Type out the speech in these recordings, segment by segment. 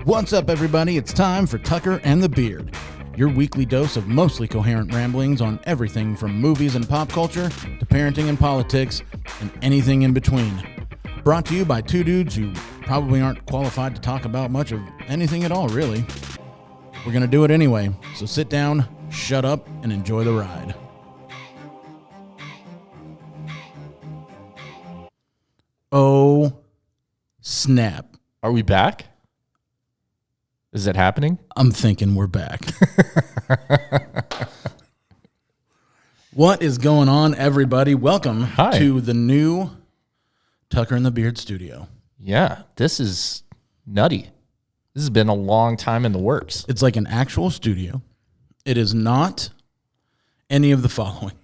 What's up, everybody? It's time for Tucker and the Beard, your weekly dose of mostly coherent ramblings on everything from movies and pop culture to parenting and politics and anything in between. Brought to you by two dudes who probably aren't qualified to talk about much of anything at all, really. We're going to do it anyway, so sit down, shut up, and enjoy the ride. Oh, snap. Are we back? Is it happening? I'm thinking we're back. What is going on, everybody? Welcome to the new Tucker and the Beard studio. Yeah, this is nutty. This has been a long time in the works. It's like an actual studio. It is not any of the following.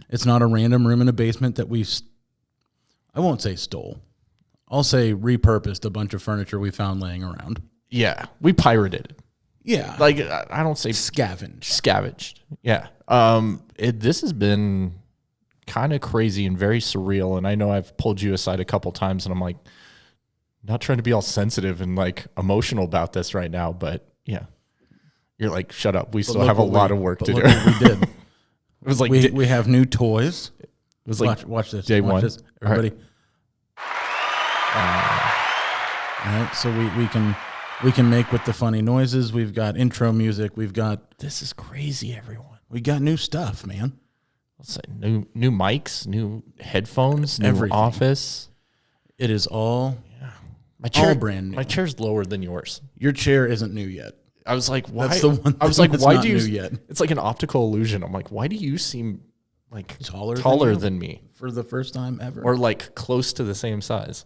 It's not a random room in a basement that I won't say stole. I'll say repurposed a bunch of furniture we found laying around. Yeah, we pirated it. Yeah. Like, I don't say scavenged. Yeah. This has been kind of crazy and very surreal. And I know I've pulled you aside a couple times and I'm like, not trying to be all sensitive and like emotional about this right now, but yeah. You're like, shut up. We still have a lot of work to do. We did. It was like we have new toys. It was like watch this. Day watch one. This. Everybody. All right, so we can make with the funny noises. We've got intro music. We've got this is crazy, everyone. We got new stuff, man. Let's say new mics, new headphones, new Everything. Office. It is all all brand new. My chair's lower than yours. Your chair isn't new yet. I was like, why? That's the one I was like, that's why not do you? new yet. It's like an optical illusion. I'm like, why do you seem like taller than me for the first time ever, or like close to the same size?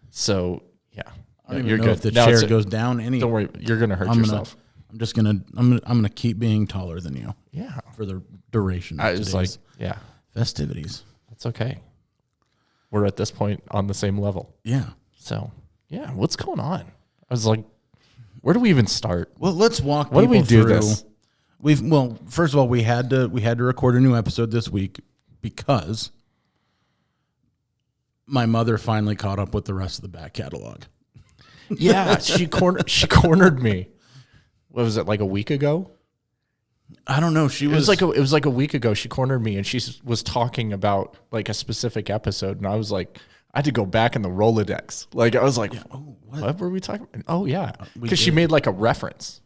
So yeah, I don't even you're know good. if the Now chair goes down any. Don't worry, you're gonna hurt yourself. I'm gonna keep being taller than you. Yeah, for the duration of I was like, today's festivities. That's okay. We're at this point on the same level. Yeah. So yeah, what's going on? I was like, where do we even start? Well, let's walk. Why do we do through. this? First of all, we had to record a new episode this week because my mother finally caught up with the rest of the back catalog. Yeah, she cornered me. What was it, like a week ago? I don't know. It was like a week ago. She cornered me, and she was talking about like a specific episode, and I was like, I had to go back in the Rolodex. Like I was like, what were we talking about? Oh yeah, because she made like a reference.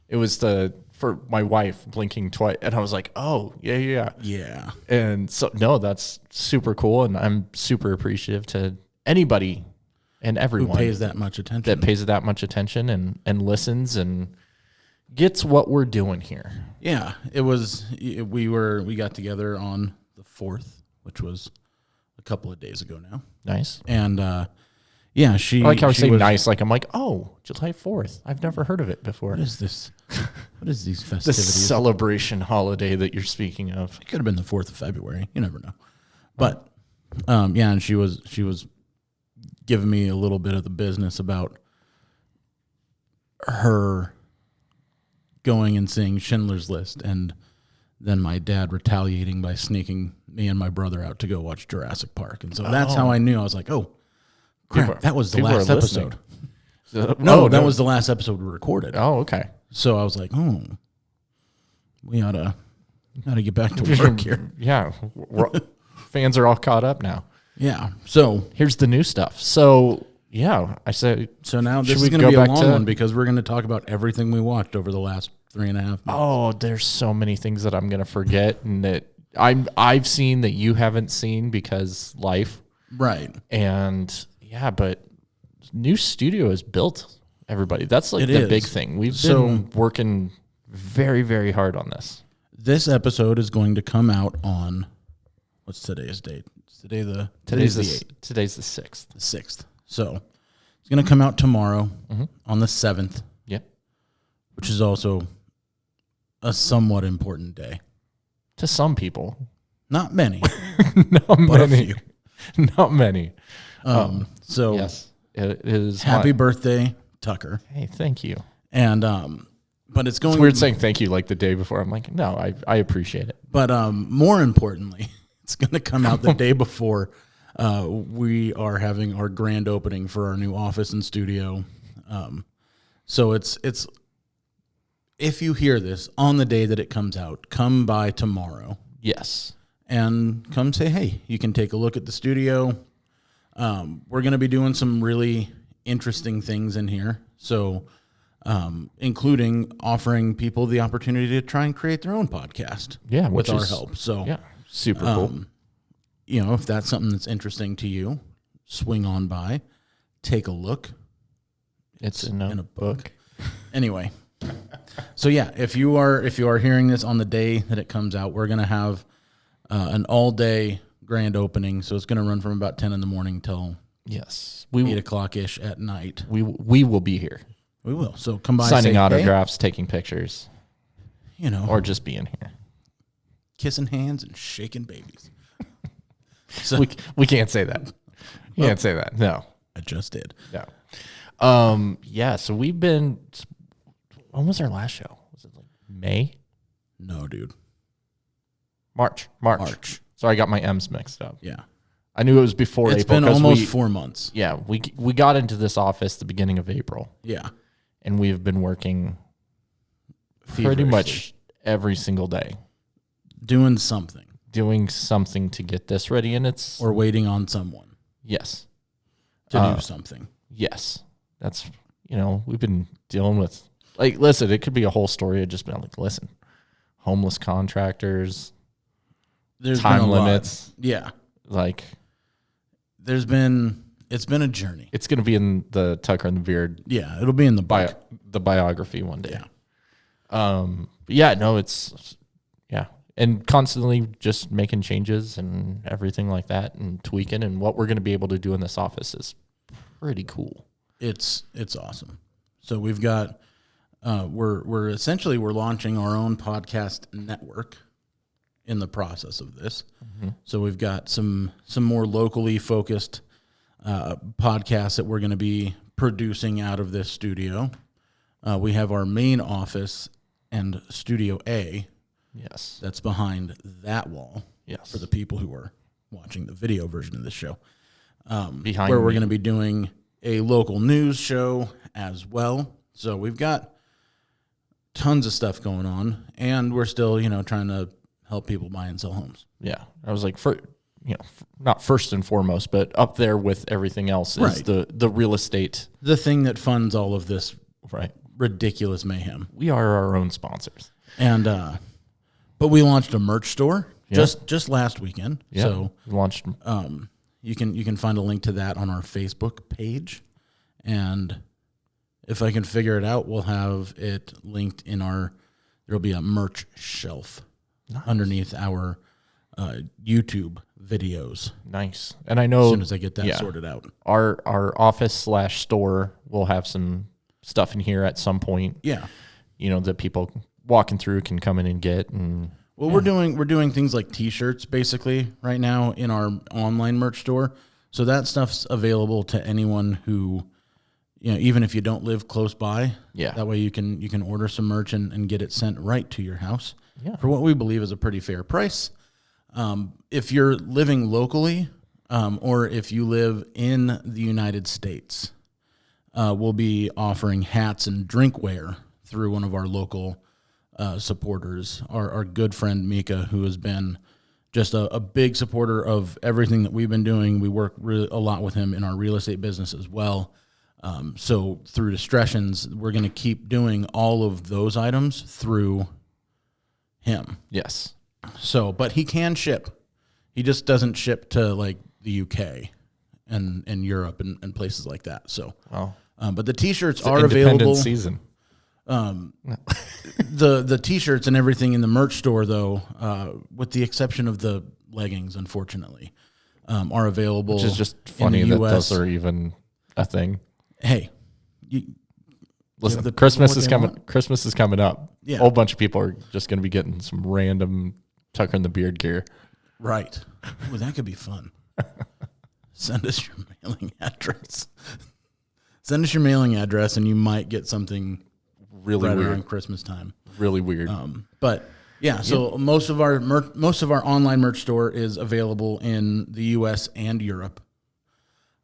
It was for my wife blinking twice, and I was like, oh yeah. And so no, that's super cool, and I'm super appreciative to anybody and everyone who pays that much attention, and listens and gets what we're doing here. Yeah, it was. We got together on the 4th, which was a couple of days ago now. Nice. And she. I like how I say nice. Like I'm like, oh, July 4th. I've never heard of it before. What is this? What is these The festivities? celebration holiday that you're speaking of. It could have been the 4th of February. You never know. But and she was giving me a little bit of the business about her going and seeing Schindler's List, and then my dad retaliating by sneaking me and my brother out to go watch Jurassic Park. And so that's how I knew. I was like, oh, crap, that was the last episode. No, that was the last episode we recorded. Oh, okay. So I was like, oh, we ought to get back to work here. Yeah. Fans are all caught up now. Yeah. So here's the new stuff. So yeah, I said. So now this is going to be a long one because we're going to talk about everything we watched over the last 3.5 months. Oh, there's so many things that I'm going to forget and that I've seen that you haven't seen because life. Right. And yeah, but new studio is built. Everybody, that's like big thing. We've been working very, very hard on this. This episode is going to come out on what's today's date? Today's the 8th. Today's the 6th. The 6th. So it's going to come out tomorrow on the 7th. Yep. Which is also a somewhat important day. To some people. Not many. Not many. A few. Not many. So yes, it is. Happy birthday, Tucker. Hey, thank you. And but it's going. It's weird saying thank you like the day before. I'm like, no, I appreciate it. But more importantly, it's going to come out the day before we are having our grand opening for our new office and studio. So it's if you hear this on the day that it comes out, come by tomorrow. Yes. And come say, hey, you can take a look at the studio. We're going to be doing some really interesting things in here. So, including offering people the opportunity to try and create their own podcast. Yeah, with our help. So, yeah, super cool. If that's something that's interesting to you, swing on by, take a look. It's in a book. Anyway, so yeah, if you are hearing this on the day that it comes out, we're going to have an all-day grand opening. So it's going to run from about 10 in the morning till 8 o'clock-ish at night. We will be here. We will. So come by, signing say, autographs, taking pictures, or just being here, kissing hands and shaking babies. So we can't say that. You can't say that. No, I just did. No. Yeah. So we've been. When was our last show? Was it like May? No, dude. March. So I got my M's mixed up. Yeah. I knew it was before April. It's been almost 4 months. Yeah. We got into this office the beginning of April. Yeah. And we've been working pretty much every single day. Doing something To get this ready. And or waiting on someone. Yes. To do something. Yes. That's, we've been dealing with, listen, it could be a whole story. It just been listen, homeless contractors, there's time limits. Yeah. It's been a journey. It's going to be in the Tucker and the Beard. Yeah. It'll be in the biography one day. Yeah. But yeah, no, it's, yeah. And constantly just making changes and everything like that and tweaking, and what we're going to be able to do in this office is pretty cool. It's awesome. So we've got, we're launching our own podcast network in the process of this. Mm-hmm. So we've got some more locally focused podcasts that we're going to be producing out of this studio. We have our main office and Studio A. Yes. That's behind that wall. Yes. For the people who are watching the video version of this show. Behind where we're going to be doing a local news show as well. So we've got tons of stuff going on, and we're still, trying to help people buy and sell homes. Yeah. I was like, not first and foremost, but up there with everything else is the real estate. The thing that funds all of this ridiculous mayhem. We are our own sponsors. And, but we launched a merch store just last weekend. Yeah. So we launched, you can find a link to that on our Facebook page. And if I can figure it out, we'll have it linked in there'll be a merch shelf underneath our YouTube videos. Nice. And I know as soon as I get that sorted out, our office/store will have some stuff in here at some point. Yeah. That people walking through can come in and get. And we're doing things like T-shirts basically right now in our online merch store. So that stuff's available to anyone who, even if you don't live close by. Yeah. That way you can order some merch and get it sent right to your house. Yeah. For what we believe is a pretty fair price. If you're living locally, or if you live in the United States, we'll be offering hats and drinkware through one of our local supporters, our good friend Mika, who has been just a big supporter of everything that we've been doing. We work a lot with him in our real estate business as well. So through Discretions, we're going to keep doing all of those items through him. Yes. So, but he can ship. He just doesn't ship to the UK and Europe and places like that. So, but the T-shirts are available. Season. The T-shirts and everything in the merch store, though, with the exception of the leggings, unfortunately, are available. Which is just funny that those are even a thing. Hey, listen, Christmas is coming. Christmas is coming up. Yeah. A whole bunch of people are just going to be getting some random Tucker and the Beard gear. Right. Well, that could be fun. Send us your mailing address. Send us your mailing address, and you might get something really weird around Christmas time. Really weird. But yeah, so most of our online merch store is available in the U.S. and Europe.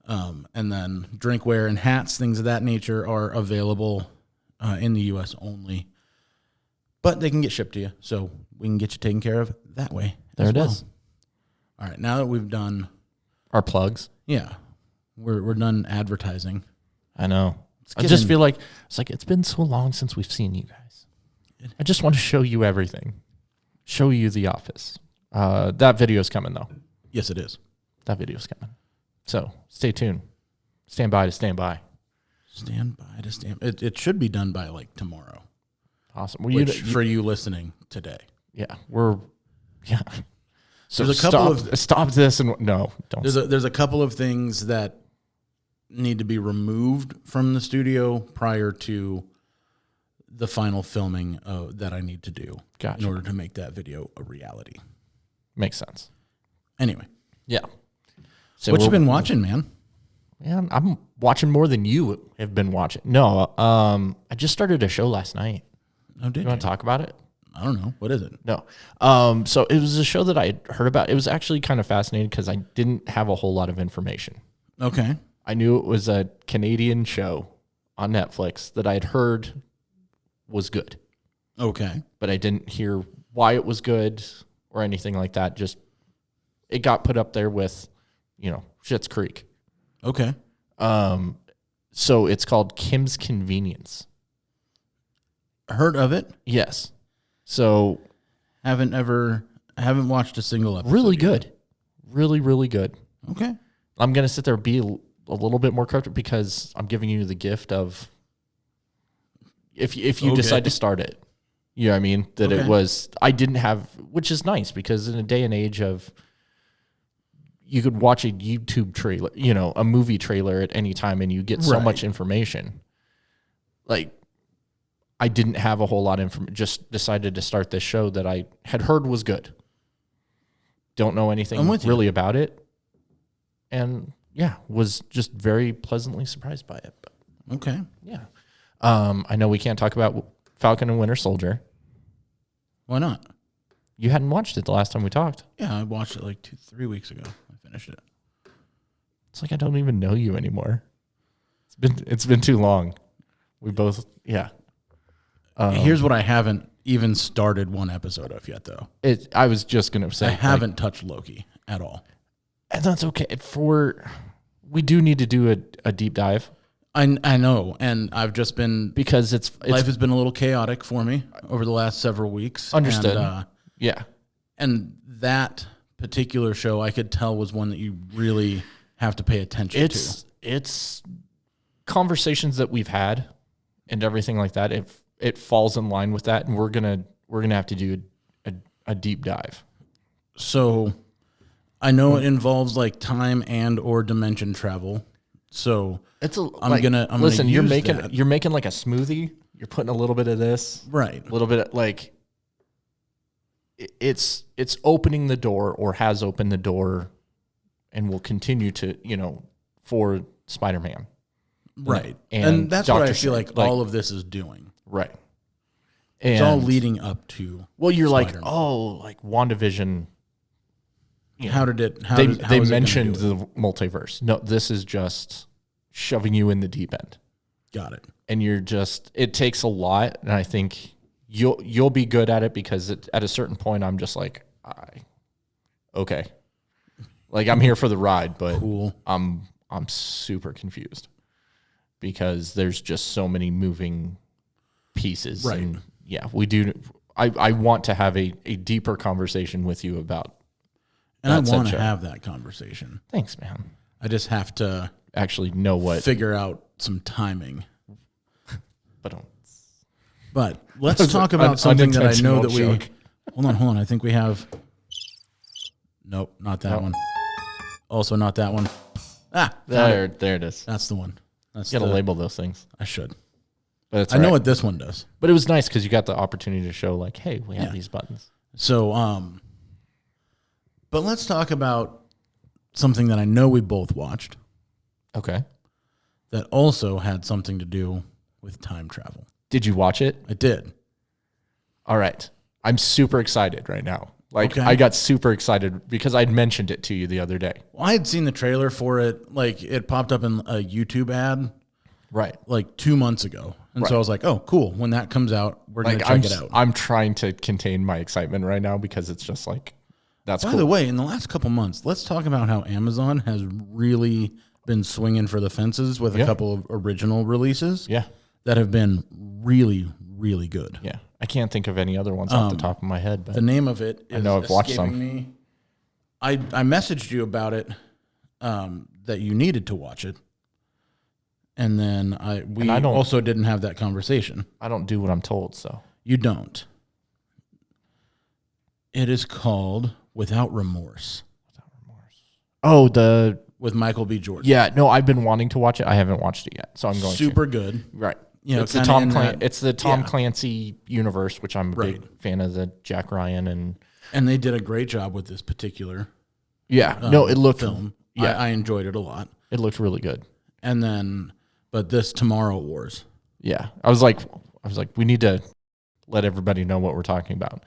And then drinkware and hats, things of that nature, are available in the U.S. only. But they can get shipped to you, so we can get you taken care of that way. There it is. All right, now that we've done our plugs, we're done advertising. I know. I just feel like it's been so long since we've seen you guys. I just want to show you everything, show you the office. That video's coming though. Yes, it is. That video's coming. So stay tuned. Stand by to stand by. Stand by to stand. It should be done by like tomorrow. Awesome. For you listening today. Yeah, So there's a couple stop this and no, don't. There's a couple of things that need to be removed from the studio prior to the final filming that I need to do in order to make that video a reality. Makes sense. Anyway. Yeah. So what you been watching, man? Man, I'm watching more than you have been watching. No, I just started a show last night. Oh, did you? Want to talk about it? I don't know. What is it? No. So it was a show that I had heard about. It was actually kind of fascinating because I didn't have a whole lot of information. Okay. I knew it was a Canadian show on Netflix that I had heard was good. Okay. But I didn't hear why it was good or anything like that. Just it got put up there with, Schitt's Creek. Okay. So it's called Kim's Convenience. Heard of it? Yes. So haven't watched a single episode. Really good. Really, really good. Okay. I'm going to sit there and be a little bit more comfortable because I'm giving you the gift of if you decide to start it. You know what I mean? That it was, I didn't have, which is nice because in a day and age of, you could watch a YouTube trailer, a movie trailer at any time and you get so much information. Like, I didn't have a whole lot of information, just decided to start this show that I had heard was good. Don't know anything really about it. And was just very pleasantly surprised by it. But, okay. Yeah. I know we can't talk about Falcon and Winter Soldier. Why not? You hadn't watched it the last time we talked. Yeah, I watched it like 2-3 weeks ago. I finished it. It's like I don't even know you anymore. It's been too long. We both, here's what I haven't even started one episode of yet, though. I was just going to say. I haven't touched Loki at all. And that's okay. We do need to do a deep dive. I know, and I've just been... Because life has been a little chaotic for me over the last several weeks. Understood. And, yeah. And that particular show, I could tell, was one that you really have to pay attention to. It's conversations that we've had and everything like that. It falls in line with that, and we're gonna have to do a deep dive. So, I know it involves like time and or dimension travel. So I'm gonna listen. You're making that. Like a smoothie. You're putting a little bit of this, right? A little bit of, like it's opening the door or has opened the door, and will continue to for Spider-Man, right? And that's Dr. what I feel like all of this is doing. Right. And it's all leading up to. Well, you're Spider-Man. like WandaVision. How did it? They mentioned the multiverse. No, this is just shoving you in the deep end. Got it. And it takes a lot, and I think you'll be good at it because at a certain point, I'm just like, okay, like I'm here for the ride, but cool. I'm super confused because there's just so many moving pieces. Right. And we do. I want to have a deeper conversation with you about. And I want to have that conversation. Thanks, man. I just have to actually know figure out some timing. But let's talk about something that I know that we. Hold on. I think we have. Nope, not that one. Also, not that one. There it is. That's the one. You got to label those things. I should. But I know what this one does. But it was nice because you got the opportunity to show, like, hey, we have these buttons. So, but let's talk about something that I know we both watched. Okay. That also had something to do with time travel. Did you watch it? I did. All right. I'm super excited right now. Like, I got super excited because I'd mentioned it to you the other day. Well, I had seen the trailer for it. Like, it popped up in a YouTube ad. Right. like 2 months ago. And so I was like, oh, cool. When that comes out, we're going to check it out. I'm trying to contain my excitement right now because it's just like, that's cool. By the way, in the last couple months, let's talk about how Amazon has really been swinging for the fences with a couple of original releases that have been really, really good. Yeah. I can't think of any other ones off the top of my head. But the name of it is I know I've watched some. me. I messaged you about it, that you needed to watch it. And then we also didn't have that conversation. I don't do what I'm told, so. You don't. It is called Without Remorse. Without Remorse. Oh, with Michael B. Jordan. Yeah, no, I've been wanting to watch it. I haven't watched it yet, so I'm going super good. Right. You know, it's the Tom Clancy universe, which I'm a big fan of, the Jack Ryan and they did a great job with this particular it looked film. Yeah. I enjoyed it a lot. It looked really good. And then but this Tomorrow Wars. Yeah. I was like we need to let everybody know what we're talking about.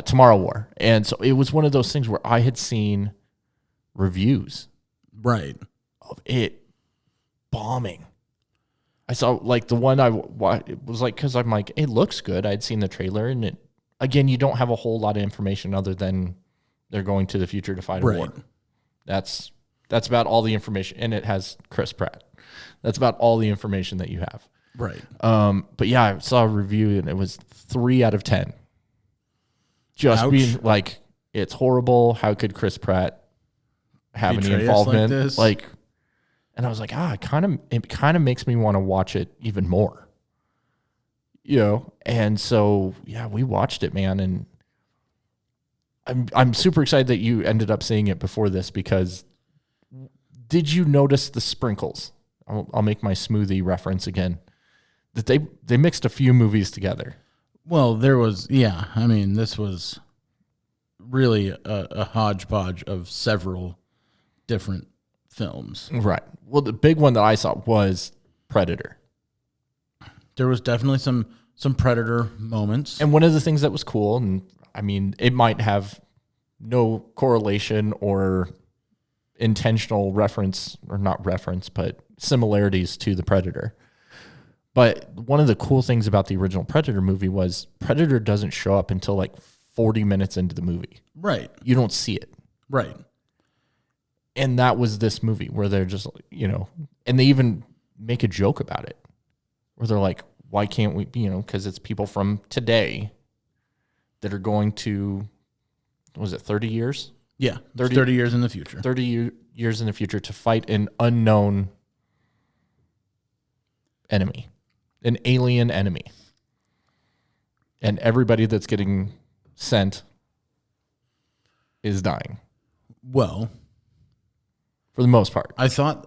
Tomorrow War. And so it was one of those things where I had seen reviews of it bombing. I saw like the one it was like, because I'm like, it looks good. I'd seen the trailer, and it, again, you don't have a whole lot of information other than they're going to the future to fight a war. That's about all the information, and it has Chris Pratt. That's about all the information that you have. Right. But yeah, I saw a review, and it was 3 out of 10. Just being like, it's horrible. How could Chris Pratt have any involvement? Like, and I was like, it kind of makes me want to watch it even more. You know, and so yeah, we watched it, man, and I'm super excited that you ended up seeing it before this, because did you notice the sprinkles? I'll make my smoothie reference again. That they mixed a few movies together. Well, there was, I mean, this was really a hodgepodge of several different films. Right. Well, the big one that I saw was Predator. There was definitely some Predator moments. And one of the things that was cool, and I mean, it might have no correlation or intentional reference, or not reference, but similarities to the Predator. But one of the cool things about the original Predator movie was Predator doesn't show up until like 40 minutes into the movie. Right. You don't see it. Right. And that was this movie where they're just, and they even make a joke about it, where they're like, why can't we, because it's people from today that are going to, was it 30 years? Yeah, 30 years in the future. 30 years in the future to fight an unknown enemy, an alien enemy. And everybody that's getting sent is dying. Well, for the most part. I thought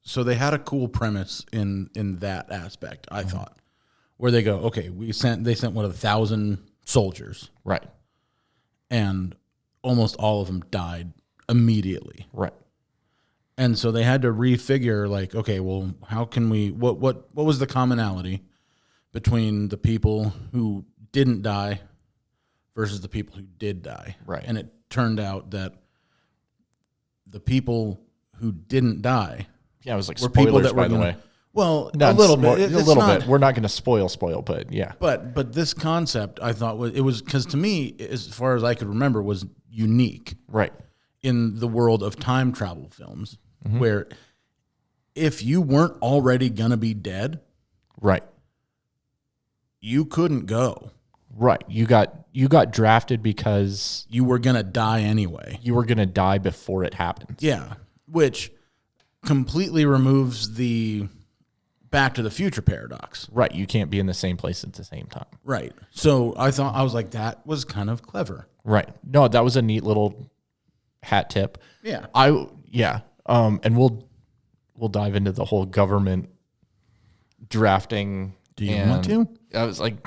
so they had a cool premise in that aspect, I thought, where they go, okay, they sent 1,000 soldiers. Right. And almost all of them died immediately. Right. And so they had to refigure, like, okay, well, how can we, what was the commonality between the people who didn't die versus the people who did die? Right. And it turned out that the people who didn't die, it was like were spoilers, people that by were the way. Well, a little bit. A little bit. We're not going to spoil, but yeah. But this concept, I thought was because to me, as far as I could remember, was unique. Right. In the world of time travel films, where if you weren't already gonna be dead, right, you couldn't go. Right. You got drafted because you were gonna die anyway. You were gonna die before it happened. Yeah, which completely removes the Back to the Future paradox. Right. You can't be in the same place at the same time. Right. So I was like, that was kind of clever. Right. No, that was a neat little hat tip. Yeah. And we'll dive into the whole government drafting. Do you want to? I was like,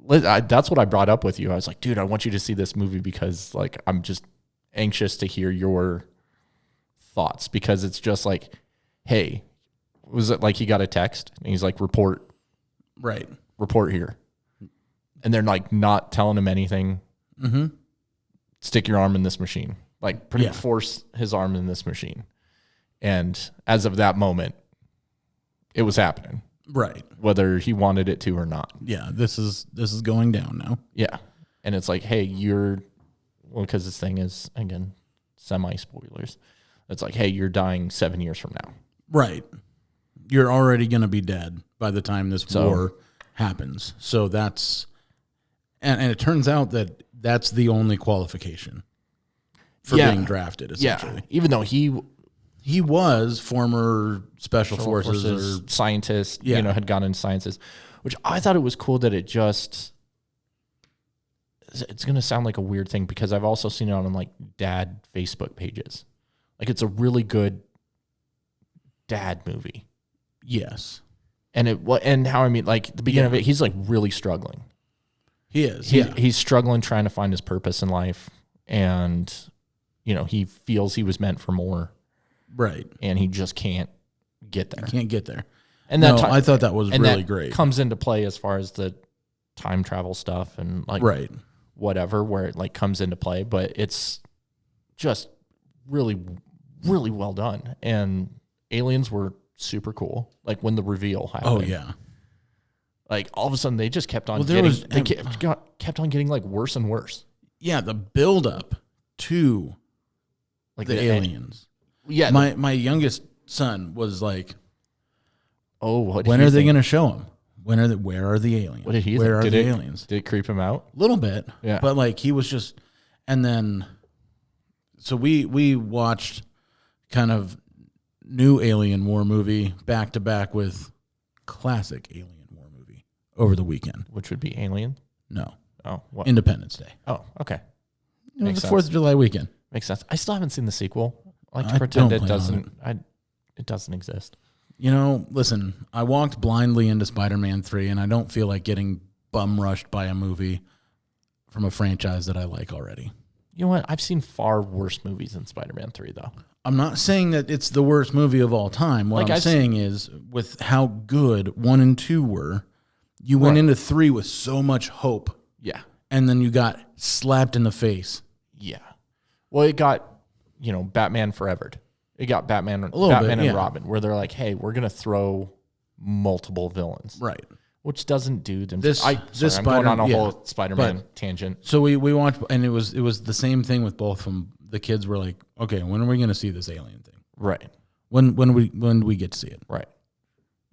that's what I brought up with you. I was like, dude, I want you to see this movie because like I'm just anxious to hear your thoughts, because it's just like, hey, was it like he got a text and he's like, report here, and they're like not telling him anything. Mm-hmm. Stick your arm in this machine, like force his arm in this machine. And as of that moment, it was happening, Right. whether he wanted it to or not. Yeah, this is going down now. Yeah. And it's like, hey, because this thing is, again, semi-spoilers. It's like, hey, you're dying 7 years from now. Right. You're already going to be dead by the time this war happens. So that's, and it turns out that that's the only qualification for being drafted, essentially. Yeah. Even though he was former special forces or scientist, had gone into sciences, which I thought it was cool that it's going to sound like a weird thing because I've also seen it on like dad Facebook pages. Like it's a really good dad movie. Yes. And how I mean, like the beginning of it, he's like really struggling. He is. He's struggling trying to find his purpose in life. And, he feels he was meant for more. Right. And he just can't get there. Can't get there. And I thought that was really great. Comes into play as far as the time travel stuff and like whatever, where it like comes into play, but it's just really, really well done. And aliens were super cool. Like when the reveal happened. Oh yeah. Like all of a sudden they just kept on kept on getting like worse and worse. Yeah, the build up to like the aliens. Yeah. My youngest son was like, "Oh, when are they going to show them? Where are the aliens? What did he Where think? are the aliens?" Did it creep him out? A little bit. Yeah. But like he was just, and then so we watched kind of new Alien War movie back to back with classic Alien War movie over the weekend. Which would be Alien? No. Oh, what? Independence Day. Oh, okay. The 4th of July weekend. Makes sense. I still haven't seen the sequel. I like to pretend it doesn't exist. Listen, I walked blindly into Spider-Man 3, and I don't feel like getting bum rushed by a movie from a franchise that I like already. You know what? I've seen far worse movies than Spider-Man 3, though. I'm not saying that it's the worst movie of all time. What I'm saying is, with how good 1 and 2 were, you went into 3 with so much hope. Yeah. And then you got slapped in the face. Yeah. Well, it got, Batman Forevered. It got Batman and Robin, where they're like, hey, we're going to throw multiple villains. Right. Which doesn't do them. I'm going on a whole Spider-Man tangent. So we watched, and it was the same thing with both of them. The kids were like, okay, when are we going to see this alien thing? Right. When do we get to see it? Right.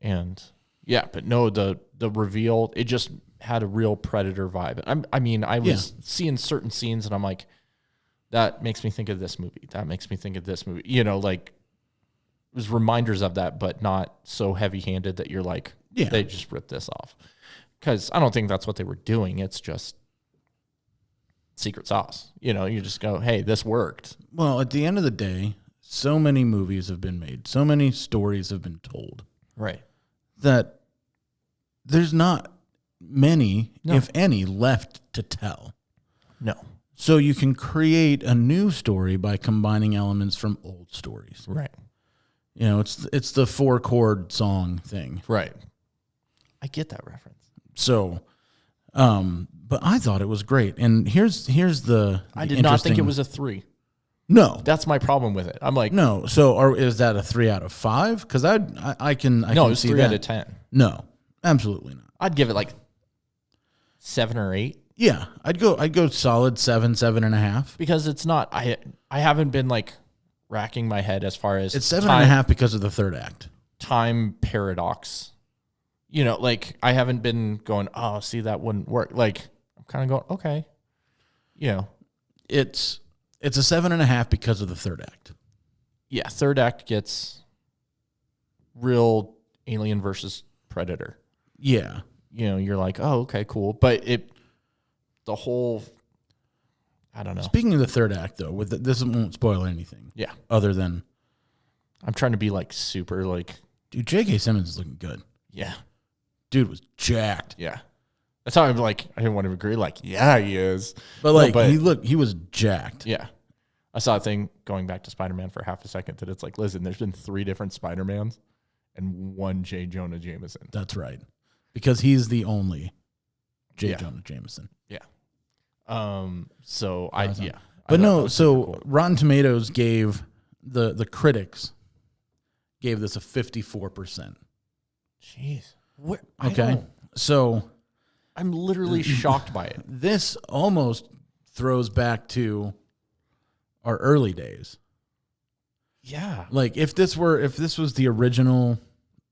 And yeah, but no, the reveal, it just had a real Predator vibe. I was seeing certain scenes and I'm like, that makes me think of this movie. That makes me think of this movie. Like it was reminders of that, but not so heavy-handed that you're like, they just ripped this off. Because I don't think that's what they were doing. It's just secret sauce. You just go, hey, this worked. Well, at the end of the day, so many movies have been made. So many stories have been told. Right. That there's not many, if any, left to tell. No. So you can create a new story by combining elements from old stories. Right. It's the 4-chord song thing. Right. I get that reference. So, but I thought it was great. And here's the I did not think it was a 3. No. That's my problem with it. I'm like, no. So is that a 3 out of 5? Because I can no, it's see 3 that. out of 10. No, absolutely not. I'd give it like 7 or 8. Yeah, I'd go solid 7.5. Because it's not. I haven't been like racking my head as far as it's 7.5 because of the third act. Time paradox. Like I haven't been going, oh, see, that wouldn't work. Like I'm kind of going, okay. It's a 7.5 because of the third act. Yeah, third act gets real Alien versus Predator. Yeah. You're like, oh, okay, cool. But the whole, I don't know. Speaking of the third act, though, this won't spoil anything. Yeah. Other than, I'm trying to be like super like, dude, J.K. Simmons is looking good. Yeah. Dude was jacked. Yeah. That's how I'm like, I didn't want to agree. Like, yeah, he is. But he was jacked. Yeah. I saw a thing going back to Spider-Man for half a second that it's like, listen, there's been 3 different Spider-Mans and 1 J. Jonah Jameson. That's right. Because he's the only J. Jonah Jameson. Yeah. So I But no, so cool. Rotten Tomatoes gave the critics gave this a 54%. Jeez. Okay. So I'm literally shocked by it. this almost throws back to our early days. Yeah. Like if this was the original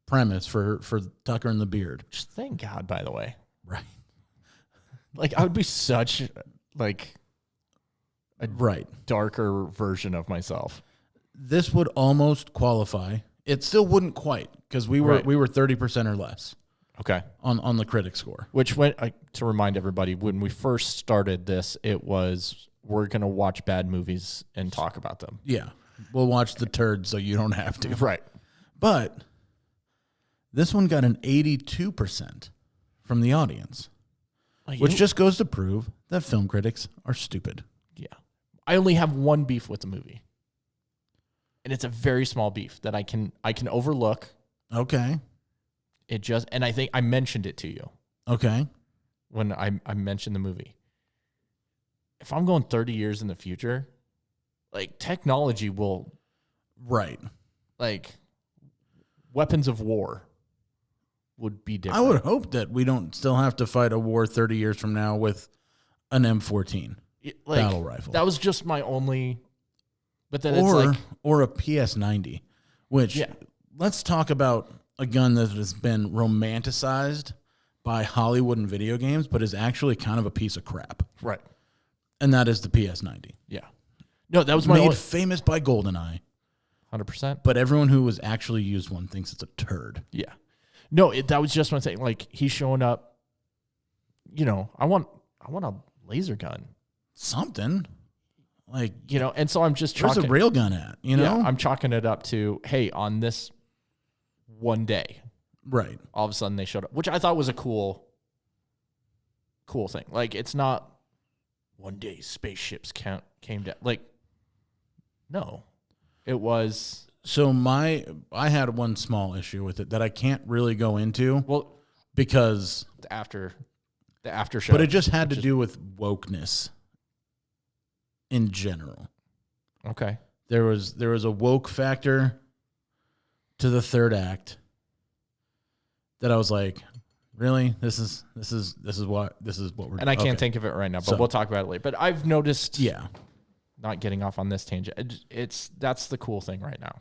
premise for Tucker and the Beard. Just thank God, by the way. Right. Like I would be such like a darker version of myself. This would almost qualify. It still wouldn't quite because we were 30% or less. Okay. On the critic score. Which went to remind everybody, when we first started this, it was we're going to watch bad movies and talk about them. Yeah. We'll watch the turds so you don't have to. Right. But this one got an 82% from the audience, which just goes to prove that film critics are stupid. Yeah. I only have one beef with the movie. And it's a very small beef that I can overlook. Okay. And I think I mentioned it to you. Okay. When I mentioned the movie. If I'm going 30 years in the future, like technology will, right, like weapons of war would be different. I would hope that we don't still have to fight a war 30 years from now with an M14 battle rifle. That was just my only. But then it's like, or a PS90, which let's talk about a gun that has been romanticized by Hollywood and video games, but is actually kind of a piece of crap. Right. And that is the PS90. Yeah. No, that was made famous by GoldenEye. 100%. But everyone who has actually used one thinks it's a turd. Yeah. No, that was just my thing. Like he's showing up. You know, I want a laser gun. Something. Like, you know, and so I'm just chalking. Where's a rail gun at? You know? Yeah, I'm chalking it up to, hey, on this one day. Right. All of a sudden they showed up, which I thought was a cool thing. Like, it's not one day spaceships came down. Like, no. It was. So I had one small issue with it that I can't really go into. Well, because the after show. But it just had to do with wokeness in general. Okay. There was a woke factor to the third act that I was like, really? This is what we're. And I can't think of it right now, but we'll talk about it later. But I've noticed. Yeah. Not getting off on this tangent. That's the cool thing right now.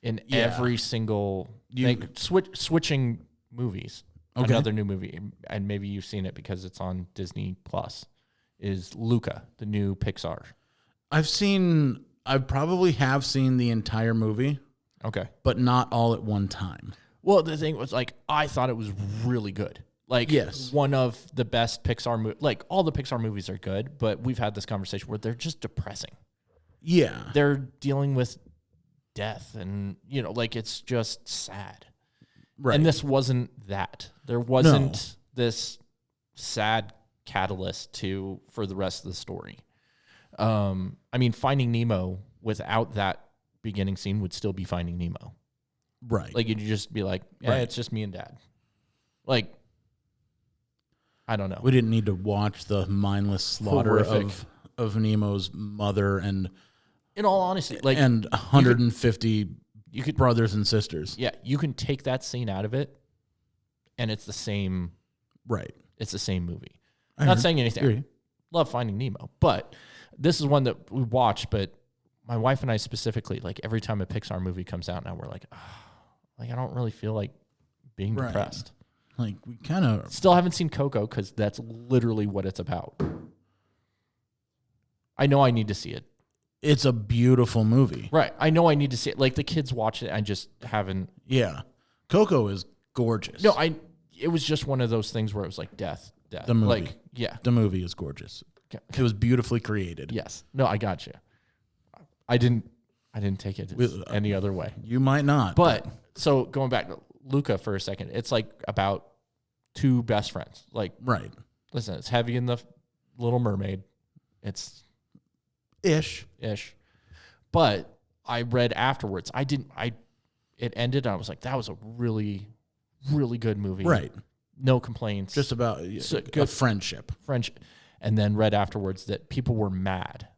In every single thing, switching movies. Okay. Another new movie, and maybe you've seen it because it's on Disney Plus, is Luca, the new Pixar. I probably have seen the entire movie. Okay. But not all at one time. Well, the thing was, like, I thought it was really good. Like, one of the best Pixar movies. Like, all the Pixar movies are good, but we've had this conversation where they're just depressing. Yeah. They're dealing with death and, you know, like, it's just sad. Right. And this wasn't that. There wasn't this sad catalyst for the rest of the story. I mean, Finding Nemo without that beginning scene would still be Finding Nemo. Right. Like, you'd just be like, it's just me and Dad. Like, I don't know. We didn't need to watch the mindless slaughter of Nemo's mother and, in all honesty, like, and 150 brothers and sisters. Yeah, you can take that scene out of it, and it's the same. Right. It's the same movie. I'm not saying anything. Love Finding Nemo, but this is one that we watch. But my wife and I specifically, like, every time a Pixar movie comes out now, we're like, like, I don't really feel like being depressed. Like, we kind of still haven't seen Coco because that's literally what it's about. I know I need to see it. It's a beautiful movie. Right. I know I need to see it. Like, the kids watch it. I just haven't. Yeah. Coco is gorgeous. No, it was just one of those things where it was like death. The movie. Like, yeah. The movie is gorgeous. It was beautifully created. Yes. No, I got you. I didn't take it any other way. You might not. But so going back to Luca for a second, it's like about two best friends. Like, right. Listen, it's heavy in the Little Mermaid. It's ish. But I read afterwards. It ended and I was like, that was a really, really good movie. Right. No complaints. Just about good friendship. And then read afterwards that people were mad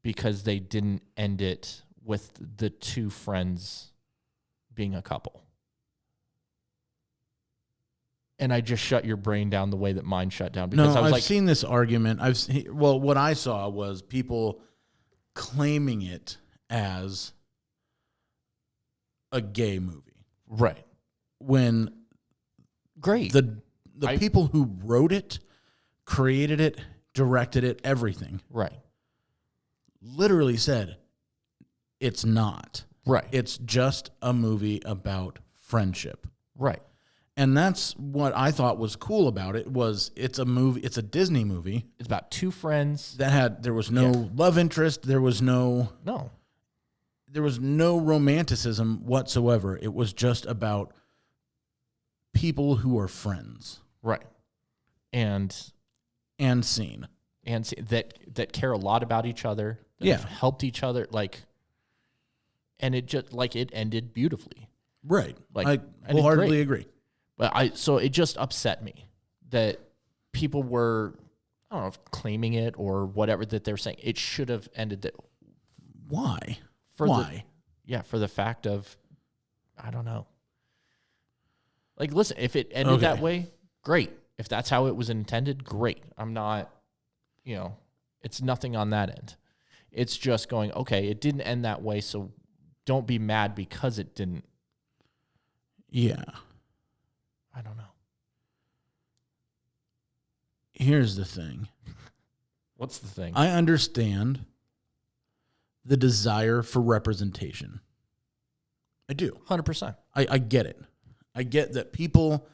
because they didn't end it with the two friends being a couple. and I just shut your brain down the way that mine shut down. Because No, I was I've seen this argument. What I saw was people claiming it as a gay movie. Right. When Great. the people who wrote it, created it, directed it, everything, right, literally said it's not. Right. It's just a movie about friendship. Right. And that's what I thought was cool about it. Was it's a Disney movie. It's about two friends There was no love interest. There was no romanticism whatsoever. It was just about people who are friends. Right. And seen. And that care a lot about each other. That have helped each other. And it just it ended beautifully. Right. I wholeheartedly agree. But so it just upset me that people were, I don't know, if claiming it or whatever that they're saying. It should have ended that. Why? Why? For the fact of, I don't know. Listen, if it ended that way, great. If that's how it was intended, great. I'm not, it's nothing on that end. It's just going, okay, it didn't end that way, so don't be mad because it didn't. Yeah. I don't know. Here's the thing. What's the thing? I understand the desire for representation. I do. 100%. I get it. I get that people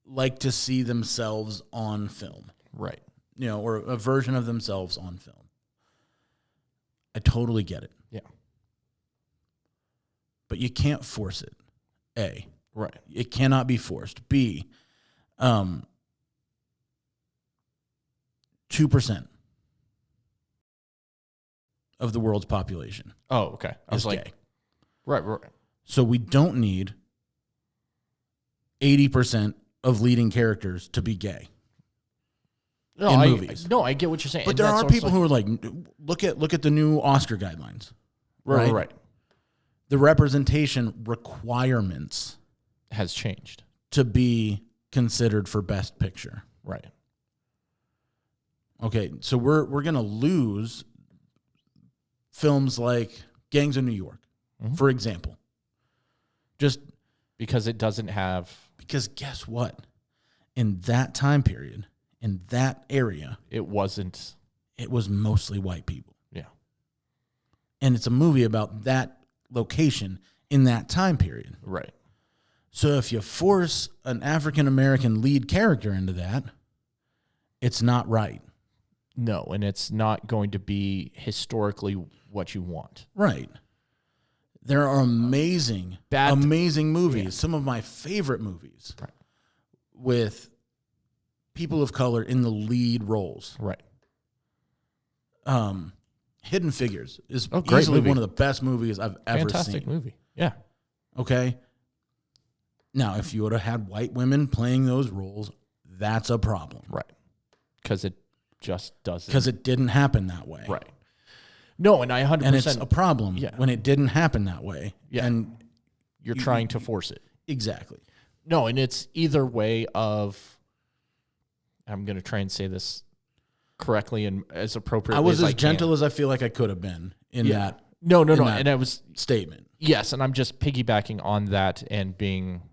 like to see themselves on film. Right. Or a version of themselves on film. I totally get it. Yeah. But you can't force it. A. Right. It cannot be forced. B. 2% of the world's population. Oh, okay. I was gay. Right. So we don't need 80% of leading characters to be gay. In movies. I get what you're saying. But there are people who are like, look at the new Oscar guidelines. Right. The representation requirements has changed to be considered for Best Picture. Right. Okay, so we're going to lose films like Gangs of New York, for example. Just because it doesn't have... Because guess what? In that time period, in that area... It wasn't... It was mostly white people. Yeah. And it's a movie about that location in that time period. Right. So if you force an African-American lead character into that, it's not right. No, and it's not going to be historically what you want. Right. There are amazing movies, some of my favorite movies, with people of color in the lead roles. Right. Hidden Figures is great easily movie. one of the best movies I've ever seen. Fantastic movie. Yeah. Okay. Now, if you would have had white women playing those roles, that's a problem. Right. Because it just doesn't. Because it didn't happen that way. Right. No, and I 100%. And it's a problem when it didn't happen that way. Yeah. And you're trying to force it. Exactly. No, and it's either way of, I'm going to try and say this correctly and as appropriately I was as as gentle as I feel like I could have been in that. No. And I was statement. Yes, and I'm just piggybacking on that and being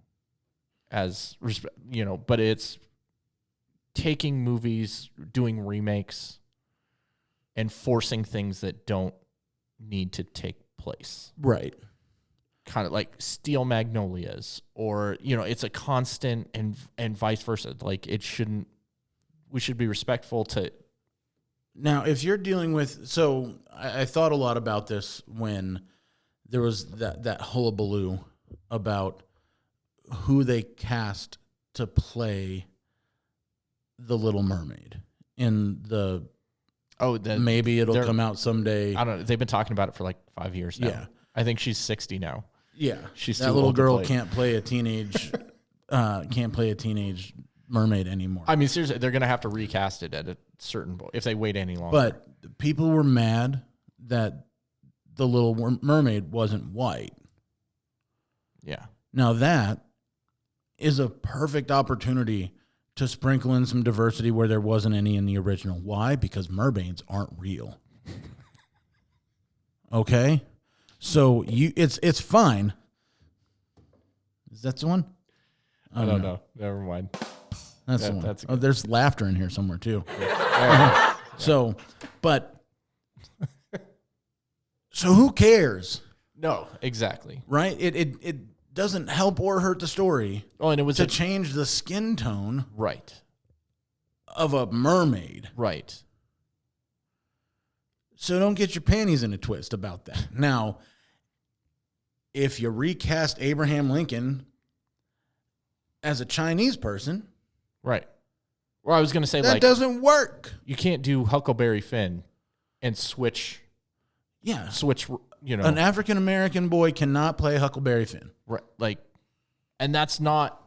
but it's taking movies, doing remakes, and forcing things that don't need to take place. Right. Kind of like Steel Magnolias, or it's a constant and vice versa. We should be respectful to. Now, if you're dealing with, so I thought a lot about this when there was that hullabaloo about who they cast to play the Little Mermaid in the. Maybe it'll come out someday. I don't know. They've been talking about it for like 5 years now. Yeah. I think she's 60 now. Yeah. She's that too little old to girl play. can't play a teenage mermaid anymore. I mean, seriously, they're going to have to recast it at a certain point if they wait any longer. But people were mad that the Little Mermaid wasn't white. Yeah. Now that is a perfect opportunity to sprinkle in some diversity where there wasn't any in the original. Why? Because mermaids aren't real. Okay? So it's fine. Is that the one? I don't know. Never mind. That's the one. That's there's laughter in here somewhere too. So, but so who cares? No, exactly. Right? It doesn't help or hurt the story. Oh, and it was to change the skin tone, right, of a mermaid. Right. So don't get your panties in a twist about that. Now, if you recast Abraham Lincoln as a Chinese person, right. Well, I was going to say that doesn't work. You can't do Huckleberry Finn and switch. Yeah. Switch, An African American boy cannot play Huckleberry Finn. Right. And that's not,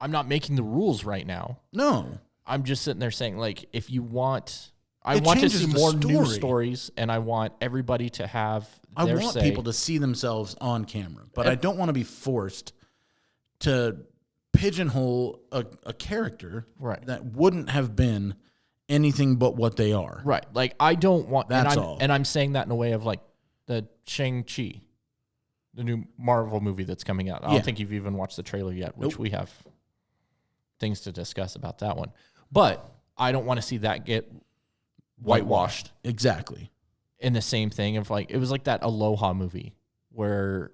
I'm not making the rules right now. No. I'm just sitting there saying, if you want, I want to see more news stories, and I want everybody to have their say. I want people to see themselves on camera, but I don't want to be forced to pigeonhole a character that wouldn't have been anything but what they are. Right. I don't want... That's all. And I'm saying that in a way of, the Shang-Chi, the new Marvel movie that's coming out. I don't think you've even watched the trailer yet, which we have things to discuss about that one. But I don't want to see that get whitewashed. Exactly. In the same thing of it was like that Aloha movie where,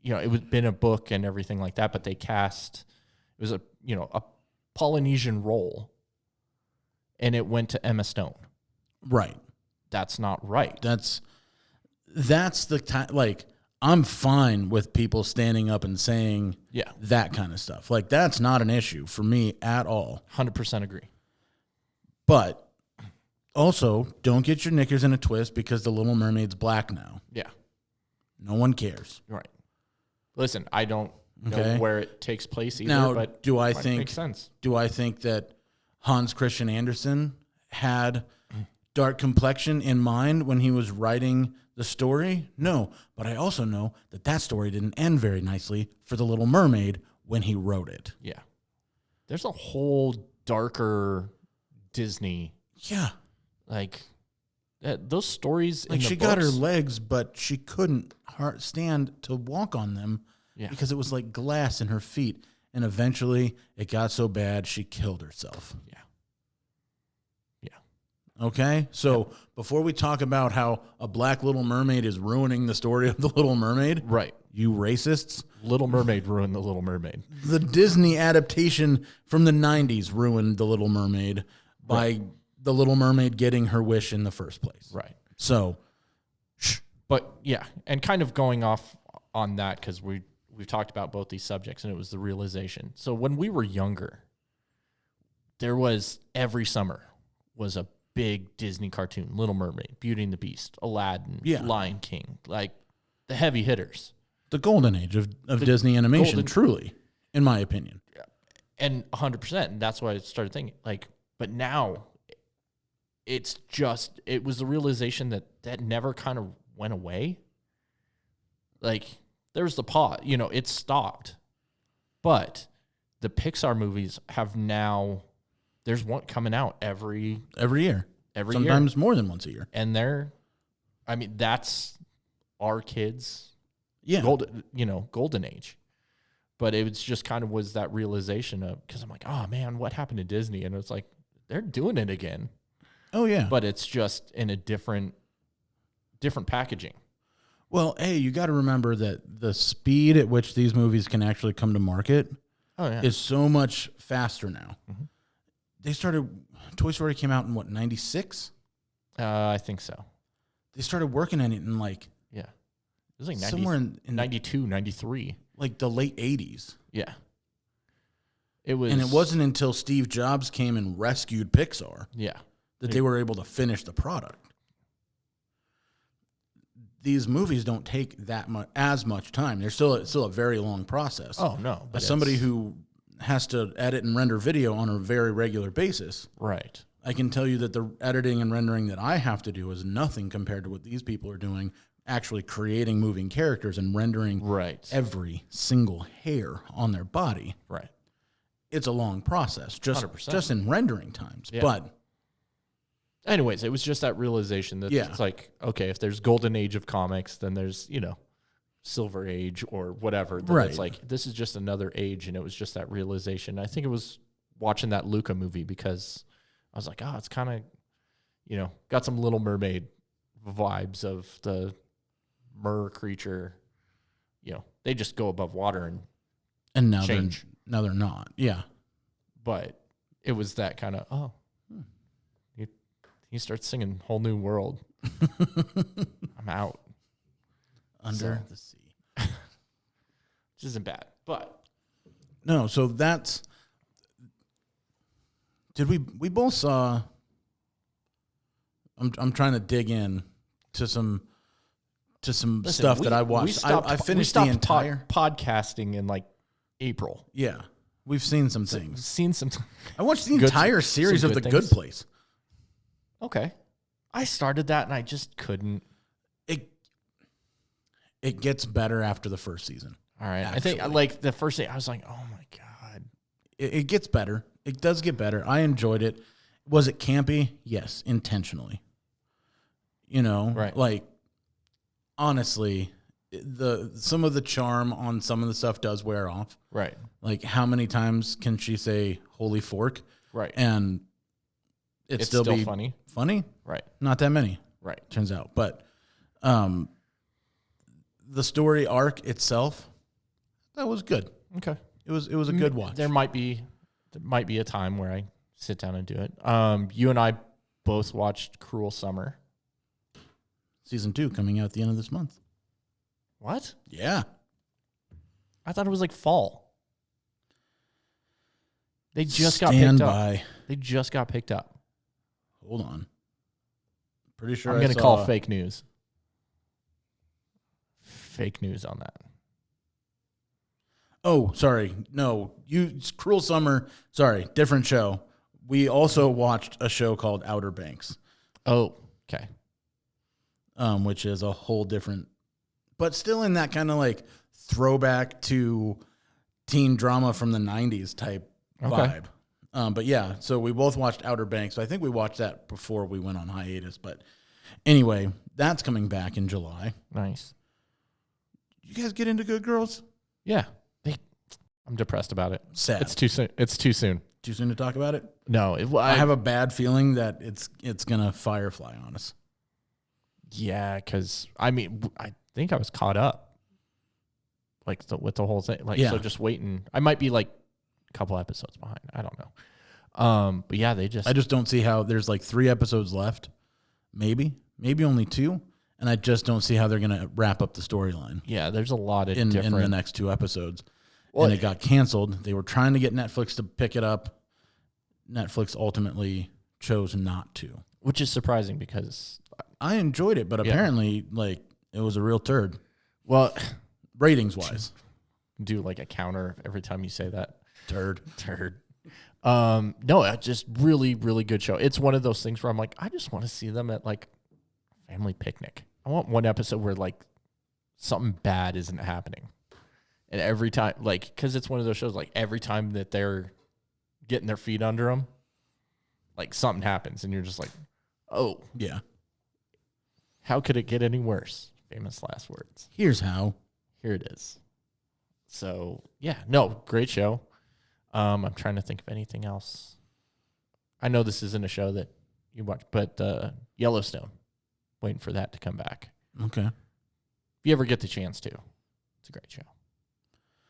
it was been a book and everything like that, but they cast... It was a Polynesian role, and it went to Emma Stone. Right. That's not right. That's the time. I'm fine with people standing up and saying that kind of stuff. That's not an issue for me at all. 100% agree. But also, don't get your knickers in a twist because the Little Mermaid's black now. Yeah. No one cares. Right. Listen, I don't know where it takes place either, now, but makes sense. Do I think that Hans Christian Andersen had dark complexion in mind when he was writing the story? No, but I also know that story didn't end very nicely for The Little Mermaid when he wrote it. Yeah. There's a whole darker Disney. Yeah. Those stories in the she books, got her legs, but she couldn't stand to walk on them. Yeah. Because it was like glass in her feet. And eventually it got so bad she killed herself. Yeah. Yeah. Okay? So before we talk about how a black Little Mermaid is ruining the story of the Little Mermaid. Right. You racists. Little Mermaid ruined the Little Mermaid. The Disney adaptation from the 90s ruined the Little Mermaid by the Little Mermaid getting her wish in the first place. Right. So. But yeah. And kind of going off on that because we've talked about both these subjects, and it was the realization. So when we were younger, there was every summer was a big Disney cartoon, Little Mermaid, Beauty and the Beast, Aladdin, Lion King, the heavy hitters. The golden age of Disney animation, truly, in my opinion. Yeah. And 100%. And that's why I started thinking, but now it was the realization that never kind of went away. There's the pause, it stopped. But the Pixar movies have now, there's one coming out every year. Sometimes more than once a year. And that's our kids' golden age. But it was just kind of was that realization of, because I'm like, oh man, what happened to Disney? And it's they're doing it again. Oh yeah. But it's just in a different packaging. Well, hey, you got to remember that the speed at which these movies can actually come to market is so much faster now. Mm-hmm. Toy Story came out in 96? I think so. They started working on it in it was 90, somewhere in 92, 93. The late 80s. Yeah. It was. And it wasn't until Steve Jobs came and rescued Pixar that they were able to finish the product. These movies don't take as much time. They're still a very long process. Oh no! As somebody who has to edit and render video on a very regular basis, right? I can tell you that the editing and rendering that I have to do is nothing compared to what these people are doing. Actually, creating moving characters and rendering every single hair on their body. Right. it's a long process, just 100%. just in rendering times. Yeah. But anyways, it was just that realization that it's like, okay, if there's golden age of comics, then there's, silver age or whatever. Then Right. It's like, this is just another age. And it was just that realization. I think it was watching that Luca movie because I was like, oh, it's kind of, got some Little Mermaid vibes of the mer creature. They just go above water and now change. they're not. Yeah. But it was that kind of, he starts singing Whole New World. I'm out. Under the sea. Which isn't bad. But No, so that's did we both saw I'm trying to dig in to some stuff that I watched. I finished the entire podcasting in like April. Yeah. We've seen some things. Seen some. I watched the entire series of The Good Place. Okay. I started that and I just couldn't. It gets better after the first season. All right. Actually. I think like the first day I was like, oh my God. It gets better. It does get better. I enjoyed it. Was it campy? Yes, intentionally. Right. Like honestly, some of the charm on some of the stuff does wear off. Right. Like how many times can she say holy fork? Right. And it's still be funny. Funny? Right. Not that many. Right. Turns out. But the story arc itself, that was good. Okay. It was a good watch. There might be a time where I sit down and do it. You and I both watched Cruel Summer. Season 2 coming out at the end of this month. What? Yeah. I thought it was like fall. They just got picked up. They just got picked up. Hold on. Pretty sure I'm going to call fake news. Fake news on that. Oh, sorry. No, it's Cruel Summer. Sorry, different show. We also watched a show called Outer Banks. Oh, okay. Which is a whole different, but still in that kind of like throwback to teen drama from the 90s type vibe. But yeah, so we both watched Outer Banks. I think we watched that before we went on hiatus. But anyway, that's coming back in July. Nice. You guys get into Good Girls? Yeah. I'm depressed about it. Sad. It's too soon. It's too soon. Too soon to talk about it? No. I have a bad feeling that it's going to firefly on us. Yeah, because, I think I was caught up. Like, with the whole thing. Like, so just waiting. I might be, like, a couple episodes behind. I don't know. But, yeah, I just don't see how there's, like, 3 episodes left. Maybe only 2. And I just don't see how they're going to wrap up the storyline. Yeah, there's a lot of in different... the next 2 episodes. Well, and it got canceled. They were trying to get Netflix to pick it up. Netflix ultimately chose not to. Which is surprising because... I enjoyed it, but apparently, like, it was a real turd. Well... Ratings-wise. Do, like, a counter every time you say that. Turd. No, just really, really good show. It's one of those things where I'm like, I just want to see them at, like, family picnic. I want one episode where, like, something bad isn't happening. And every time, like, because it's one of those shows, like, every time that they're getting their feet under them, like, something happens. And you're just like, oh. Yeah. How could it get any worse? Famous last words. Here's how. Here it is. So, yeah. No, great show. I'm trying to think of anything else. I know this isn't a show that you watch, but Yellowstone. Waiting for that to come back. Okay. If you ever get the chance to, it's a great show.